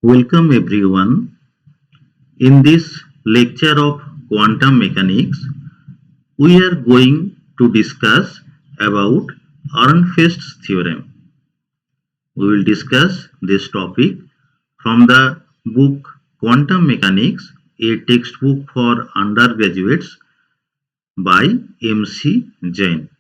Welcome everyone. In this lecture of quantum mechanics, we are going to discuss about Ehrenfest's theorem. We will discuss this topic from the book Quantum Mechanics, a textbook for undergraduates by M.C. Jain.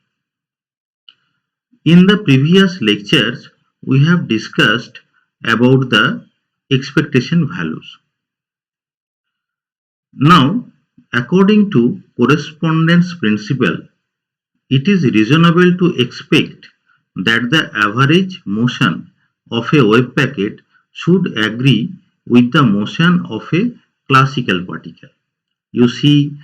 In the previous lectures, we have discussed about the expectation values. Now, according to correspondence principle, it is reasonable to expect that the average motion of a wave packet should agree with the motion of a classical particle. You see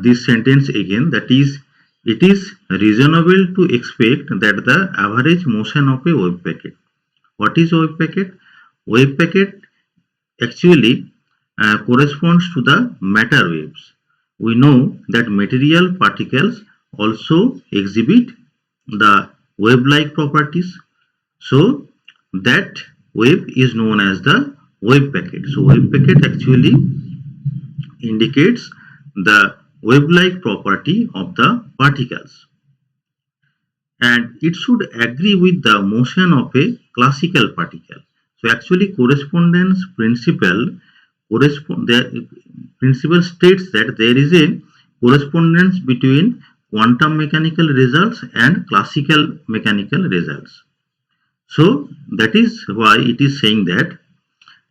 this sentence again, that is, it is reasonable to expect that the average motion of a wave packet. What is wave packet? Wave packet actually corresponds to the matter waves. We know that material particles also exhibit the wave-like properties. So that wave is known as the wave packet. So wave packet actually indicates the wave-like property of the particles, and it should agree with the motion of a classical particle. So actually correspondence principle the principle states that there is a correspondence between quantum mechanical results and classical mechanical results. So that is why it is saying that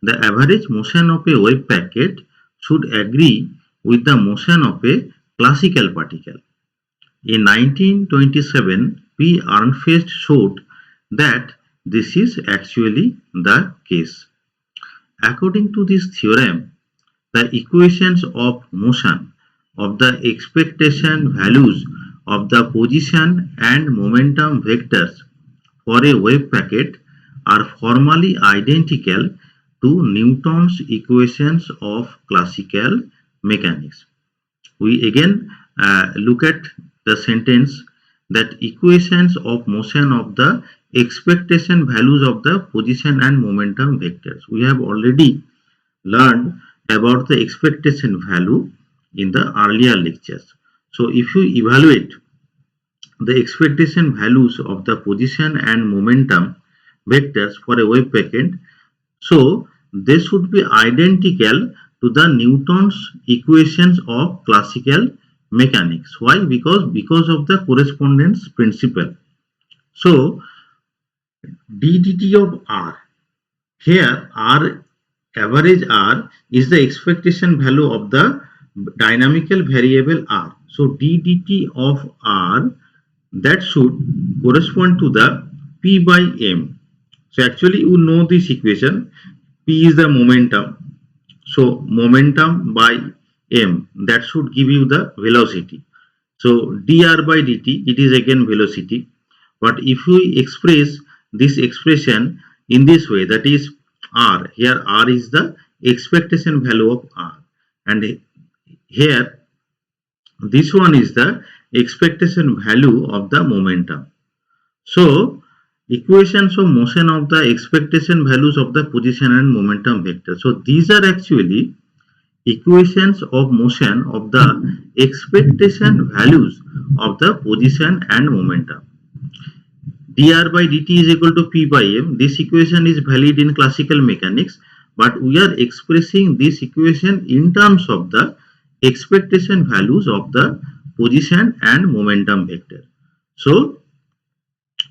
the average motion of a wave packet should agree with the motion of a classical particle. In 1927, P. Ehrenfest showed that this is actually the case. According to this theorem, the equations of motion of the expectation values of the position and momentum vectors for a wave packet are formally identical to Newton's equations of classical mechanics. We again look at the sentence that equations of motion of the expectation values of the position and momentum vectors. We have already learned about the expectation value in the earlier lectures. So if you evaluate the expectation values of the position and momentum vectors for a wave packet, so they should be identical to the Newton's equations of classical mechanics. Why? Because of the correspondence principle. So ddt of r, here r, average r, is the expectation value of the dynamical variable r. So ddt of r, that should correspond to the p by m. So actually you know this equation, p is the momentum. So momentum by m, that should give you the velocity. So dr by dt, it is again velocity. But if we express this expression in this way, that is r, here r is the expectation value of r, and here this one is the expectation value of the momentum. So equations of motion of the expectation values of the position and momentum vector. So these are actually equations of motion of the expectation values of the position and momentum. dr by dt is equal to p by m. This equation is valid in classical mechanics, but we are expressing this equation in terms of the expectation values of the position and momentum vector. So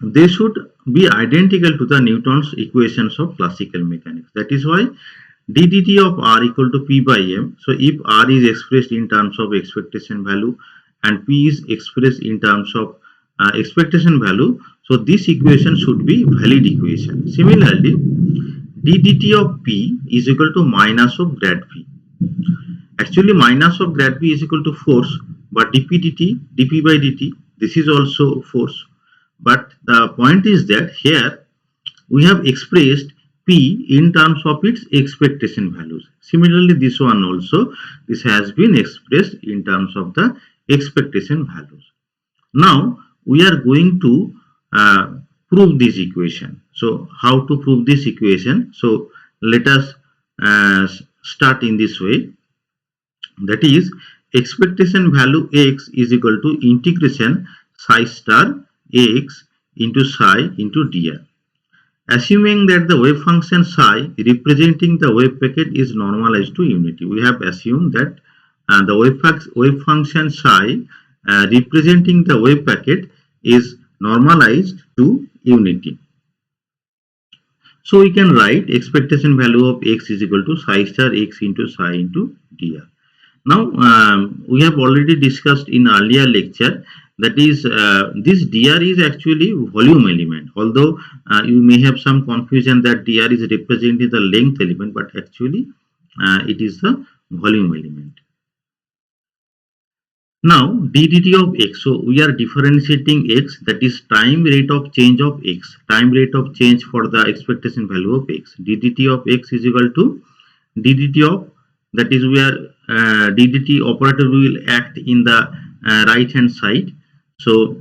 they should be identical to the Newton's equations of classical mechanics. That is why ddt of r equal to p by m. So if r is expressed in terms of expectation value and p is expressed in terms of expectation value, so this equation should be valid equation. Similarly, ddt of p is equal to minus of grad p. Actually minus of grad p is equal to force, but dp by dt, this is also force. But the point is that here we have expressed p in terms of its expectation values. Similarly, this one also, this has been expressed in terms of the expectation values. Now we are going to prove this equation. So how to prove this equation? So let us start in this way. That is, expectation value x is equal to integration psi star x into psi into dr. Assuming that the wave function psi representing the wave packet is normalized to unity. We have assumed that the wave function psi representing the wave packet is normalized to unity. So we can write expectation value of x is equal to psi star x into psi into dr. Now we have already discussed in earlier lecture, that is this dr is actually volume element, although you may have some confusion that dr is representing the length element, but actually it is the volume element. Now ddt of x, so we are differentiating x, that is time rate of change of x, time rate of change for the expectation value of x. Ddt of x is equal to ddt of, that is where ddt operator will act in the right hand side. So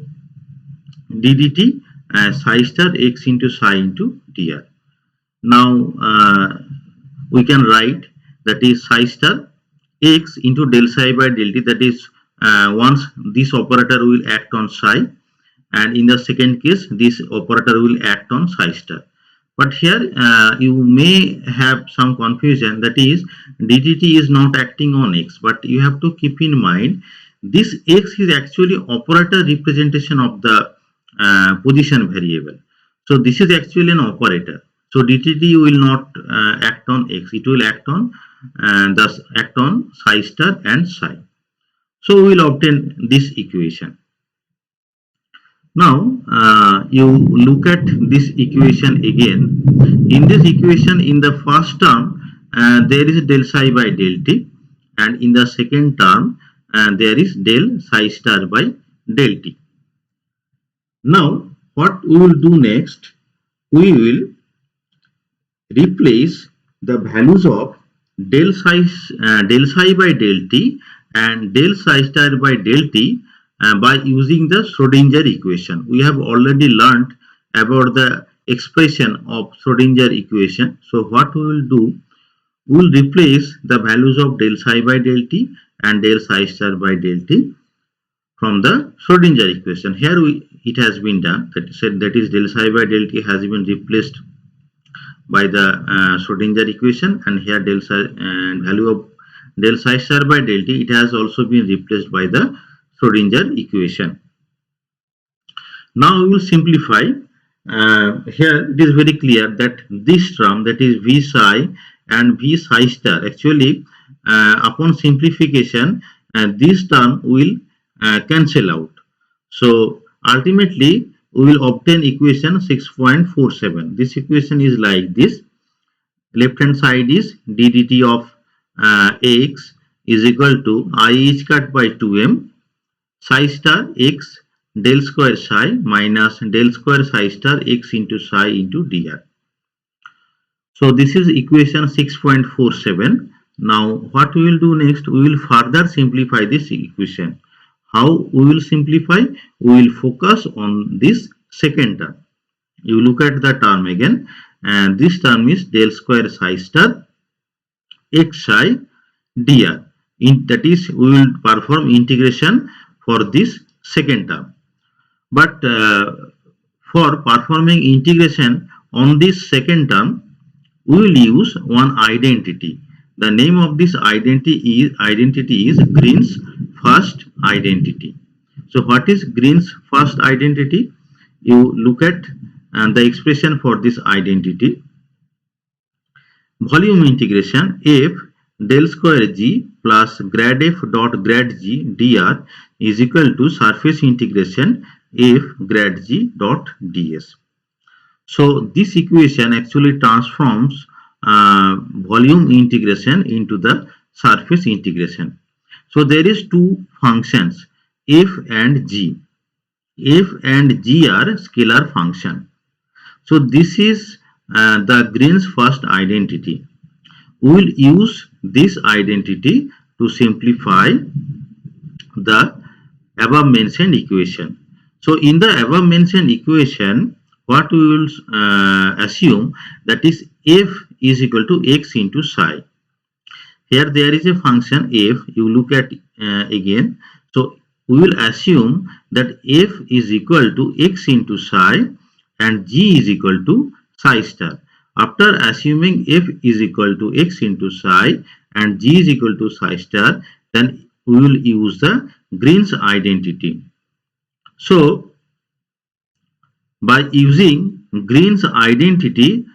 ddt psi star x into psi into dr. Now we can write, that is psi star x into del psi by del t, that is once this operator will act on psi, and in the second case this operator will act on psi star. But here you may have some confusion, that is ddt is not acting on x, but you have to keep in mind this x is actually operator representation of the position variable. So this is actually an operator. So ddt will not act on x, it will act on thus act on psi star and psi. So we will obtain this equation. Now you look at this equation again. In this equation, in the first term there is del psi by del t, and in the second term there is del psi star by del t. Now what we will do next, we will replace the values of del psi by del t and del psi star by del t by using the Schrodinger equation. We have already learned about the expression of Schrodinger equation. So what we will do, we will replace the values of del psi by del t and del psi star by del t from the Schrodinger equation. Here it has been done, that is del psi by del t has been replaced by the Schrodinger equation, and here del psi value of del psi star by del t, it has also been replaced by the Schrodinger equation. Now we will simplify. Here it is very clear that this term, that is v psi and v psi star, actually upon simplification this term will cancel out. So ultimately we will obtain equation 6.47. This equation is like this. Left hand side is ddt of x is equal to I h cut by 2m psi star x del square psi minus del square psi star x into psi into dr. So this is equation 6.47. Now what we will do next, we will further simplify this equation. How we will simplify? We will focus on this second term. You look at the term again, and this term is del square psi star x psi dr. That is, we will perform integration for this second term. But for performing integration on this second term, we will use one identity. The name of this identity is Green's first identity. So what is Green's first identity? You look at the expression for this identity. Volume integration f del square g plus grad f dot grad g dr is equal to surface integration f grad g dot ds. So this equation actually transforms volume integration into the surface integration. So there is two functions f and g. F and g are scalar function. So this is the Green's first identity. We will use this identity to simplify the above mentioned equation. So in the above mentioned equation, what we will assume, that is f is equal to x into psi. Here there is a function f. You look at again. So we will assume that f is equal to x into psi and g is equal to psi star. After assuming f is equal to x into psi and g is equal to psi star, then we will use the Green's identity. So by using Green's identity,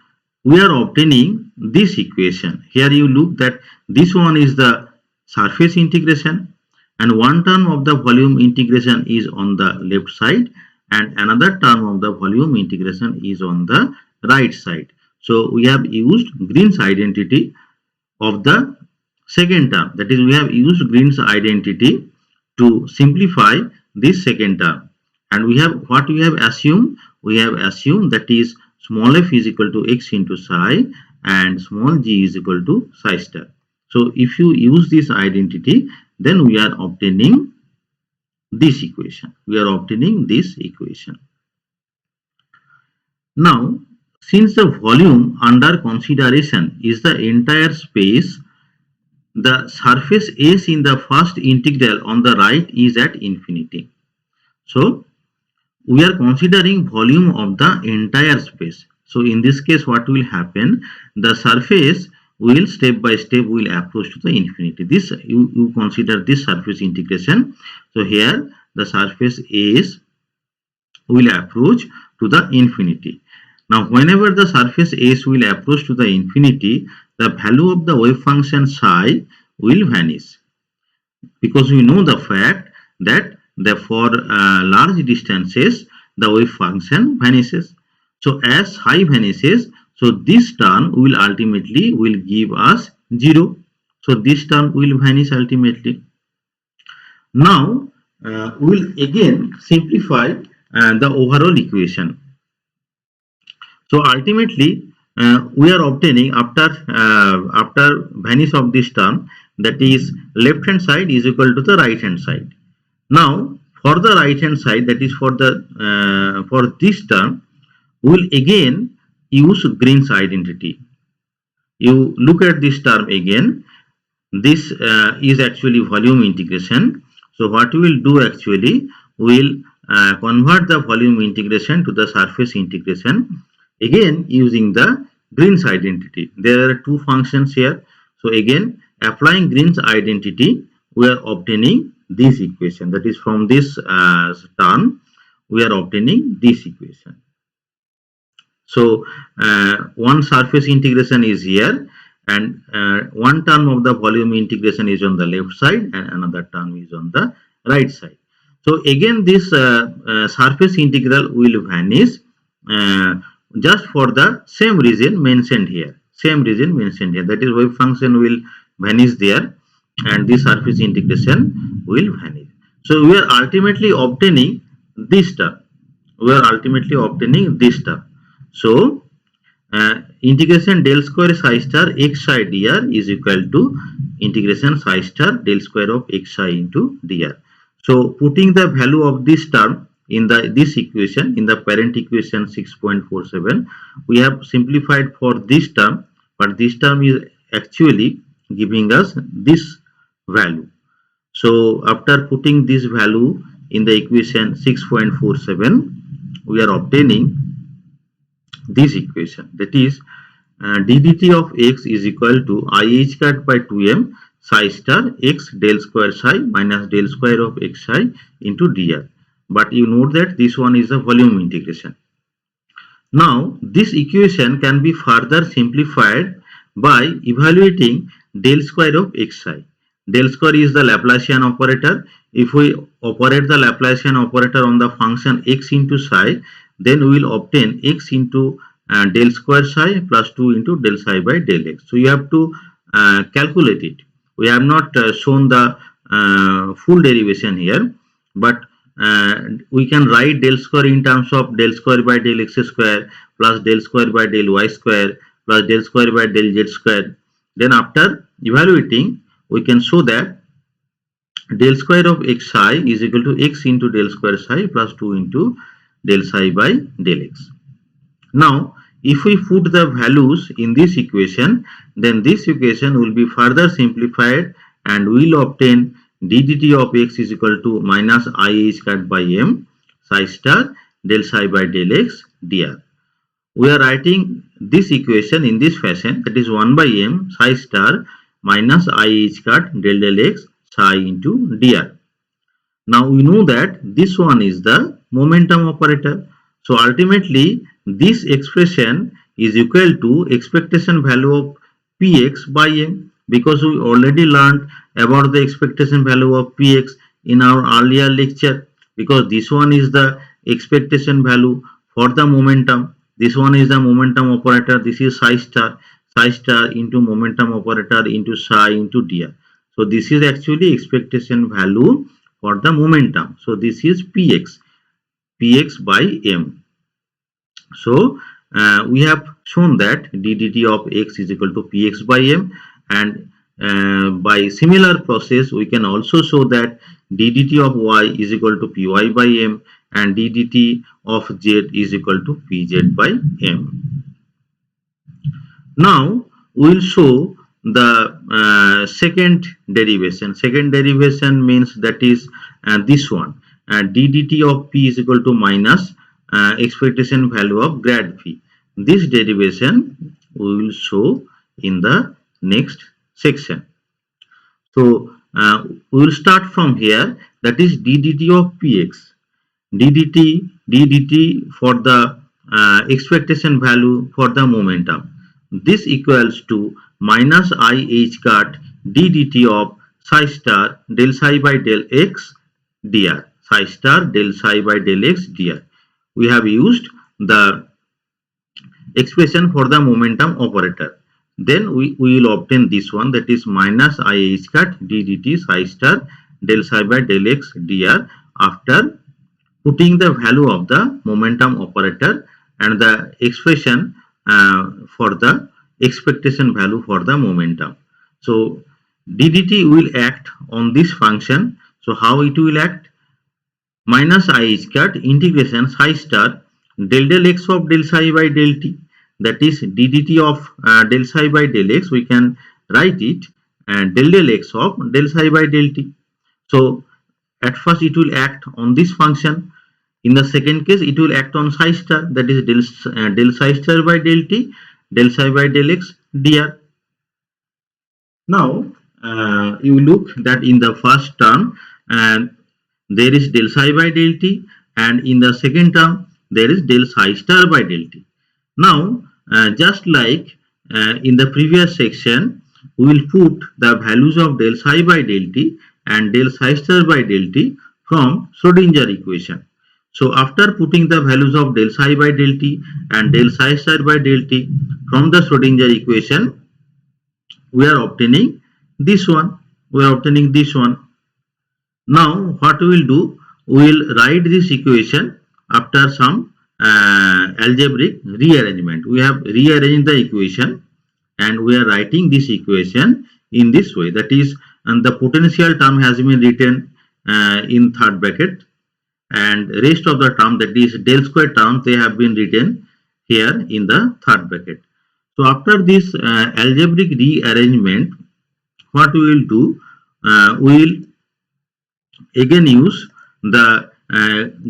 we are obtaining this equation. Here you look that this one is the surface integration and one term of the volume integration is on the left side and another term of the volume integration is on the right side. So we have used Green's identity of the second term. That is, we have used Green's identity to simplify this second term. And we have what we have assumed? We have assumed that is small f is equal to x into psi and small g is equal to psi star. So if you use this identity, then we are obtaining this equation. We are obtaining this equation. Now, since the volume under consideration is the entire space, the surface S in the first integral on the right is at infinity. So, we are considering volume of the entire space. So, in this case, what will happen? The surface will step by step will approach to the infinity. This you consider this surface integration. So, here the surface S will approach to the infinity. Now, whenever the surface S will approach to the infinity, the value of the wave function psi will vanish, because we know the fact that for large distances the wave function vanishes. So as psi vanishes, so this term will ultimately will give us 0. So this term will vanish ultimately. Now we will again simplify the overall equation. So ultimately we are obtaining after vanish of this term, that is left hand side is equal to the right hand side. Now for the right hand side, that is for this term, we will again use Green's identity. You look at this term again. This is actually volume integration. So what we will do actually, we will convert the volume integration to the surface integration, again using the Green's identity. There are two functions here. So again, applying Green's identity, we are obtaining this equation. That is, from this term, we are obtaining this equation. So one surface integration is here, and one term of the volume integration is on the left side and another term is on the right side. So again, this surface integral will vanish just for the same reason mentioned here. That is, wave function will vanish there and this surface integration will vanish. So we are ultimately obtaining this term. So integration del square psi star x psi dr is equal to integration psi star del square of x psi into dr. So putting the value of this term in this equation, in the parent equation 6.47, we have simplified for this term, but this term is actually giving us this value. So after putting this value in the equation 6.47, we are obtaining this equation, that is ddt of x is equal to I h cut by 2m psi star x del square psi minus del square of x psi into dr. But you note that this one is a volume integration. Now this equation can be further simplified by evaluating del square of x psi. Del square is the Laplacian operator. If we operate the Laplacian operator on the function x into psi, then we will obtain x into del square psi plus 2 into del psi by del x. So you have to calculate it. We have not shown the full derivation here, but we can write del square in terms of del square by del x square plus del square by del y square plus del square by del z square. Then after evaluating, we can show that del square of x psi is equal to x into del square psi plus 2 into del psi by del x. Now If we put the values in this equation, then this equation will be further simplified and we will obtain d dt of x is equal to minus I h cut by m psi star del psi by del x dr. We are writing this equation in this fashion, that is 1 by m psi star minus I h cut del x psi into dr. Now we know that this one is the momentum operator. So ultimately this expression is equal to expectation value of px by m, because we already learned about the expectation value of px in our earlier lecture, because this one is the expectation value for the momentum. This one is the momentum operator. This is psi star into momentum operator into psi into dr. So this is actually expectation value for the momentum. So this is px by m. So we have shown that d dt of x is equal to px by m, and by similar process we can also show that d dt of y is equal to py by m and d dt of z is equal to pz by m. Now we will show the second derivation. Second derivation means that is this one, d dt of p is equal to minus expectation value of grad phi. This derivation we will show in the next section. So we will start from here, that is d dt of px. d dt for the expectation value for the momentum. This equals to minus I h cut d dt of psi star del psi by del x dr. Psi star del psi by del x dr. We have used the expression for the momentum operator. Then we will obtain this one, that is minus I h cut d dt psi star del psi by del x dr after putting the value of the momentum operator and the expression for the expectation value for the momentum. So d dt will act on this function. So how it will act? Minus I h cut integration psi star del x of del psi by del t, that is d dt of del psi by del x. We can write it del x of del psi by del t. So at first it will act on this function. In the second case it will act on psi star, that is del psi star by del t del psi by del x dr. Now you look that in the first term there is del psi by del t, and in the second term there is del psi star by del t. Now just like in the previous section, we will put the values of del psi by del t and del psi star by del t from Schrodinger equation. So after putting the values of del psi by del t and del psi star by del t from the Schrodinger equation, we are obtaining this one. Now what we will do, we will write this equation after some algebraic rearrangement. We have rearranged the equation and we are writing this equation in this way, that is, and the potential term has been written in third bracket, and rest of the term, that is del square term, they have been written here in the third bracket. So after this algebraic rearrangement, what we will do, we will again use the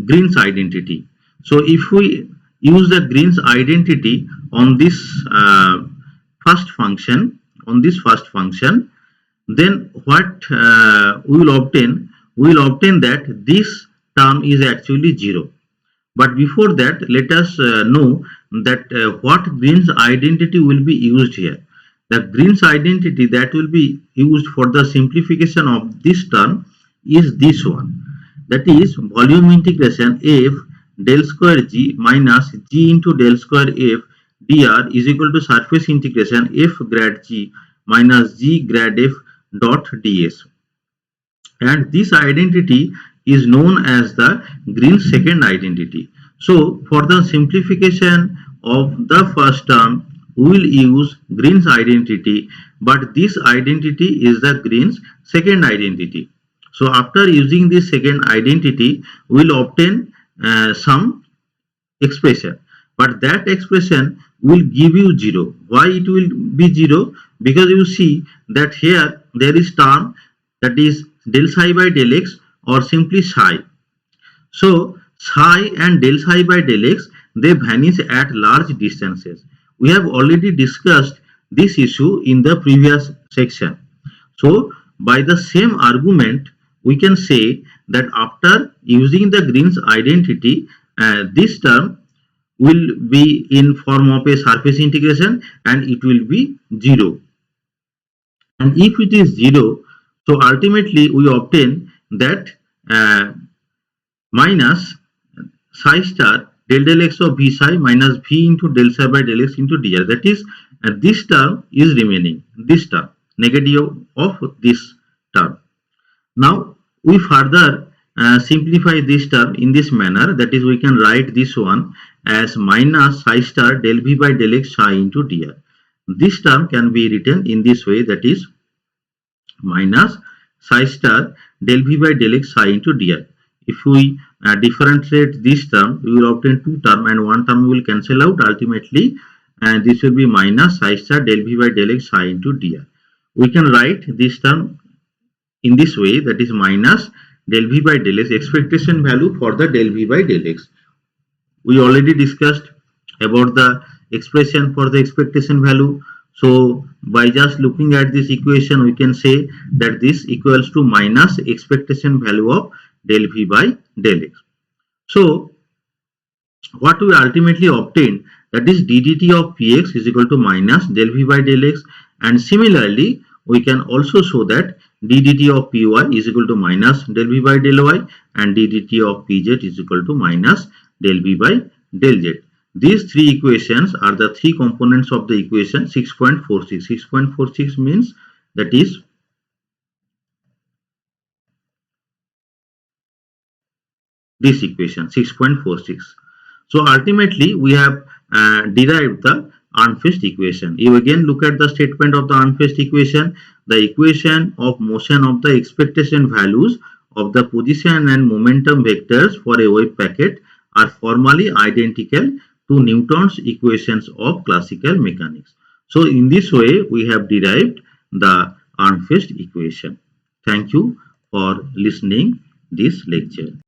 Green's identity. So if we use the Green's identity on this first function, then what we will obtain? We will obtain that this term is actually 0. But before that, let us know that what Green's identity will be used here. The Green's identity that will be used for the simplification of this term is this one, that is volume integration f del square g minus g into del square f dr is equal to surface integration f grad g minus g grad f dot ds. And this identity is known as the Green's second identity. So for the simplification of the first term, we will use Green's identity, but this identity is the Green's second identity. So after using this second identity, we will obtain some expression, but that expression will give you 0. Why it will be 0? Because you see that here there is term that is del psi by del x or simply psi. So psi and del psi by del x, they vanish at large distances. We have already discussed this issue in the previous section. So by the same argument, we can say that after using the Green's identity, this term will be in form of a surface integration and it will be 0. And if it is 0, so ultimately we obtain that uh, minus psi star del del x of v psi minus v into del psi by del x into dr. That is, this term is remaining, this term, negative of this term. Now we further simplify this term in this manner, that is, we can write this one as minus psi star del v by del x psi into dr. This term can be written in this way, that is minus psi star del v by del x psi into dr. If we differentiate this term, we will obtain two term and one term will cancel out ultimately, and this will be minus psi star del v by del x psi into dr. We can write this term in this way, that is minus del v by del x, expectation value for the del v by del x. We already discussed about the expression for the expectation value. So by just looking at this equation, we can say that this equals to minus expectation value of del v by del x. So what we ultimately obtain, that is ddt of px is equal to minus del v by del x, and similarly we can also show that ddt of py is equal to minus del v by del y and ddt of pz is equal to minus del v by del z. These three equations are the three components of the equation 6.46. 6.46 means that is this equation 6.46. So ultimately we have derived the Armstrong equation. You again look at the statement of the Armstrong equation. The equation of motion of the expectation values of the position and momentum vectors for a wave packet are formally identical to Newton's equations of classical mechanics. So in this way we have derived the Armstrong equation. Thank you for listening this lecture.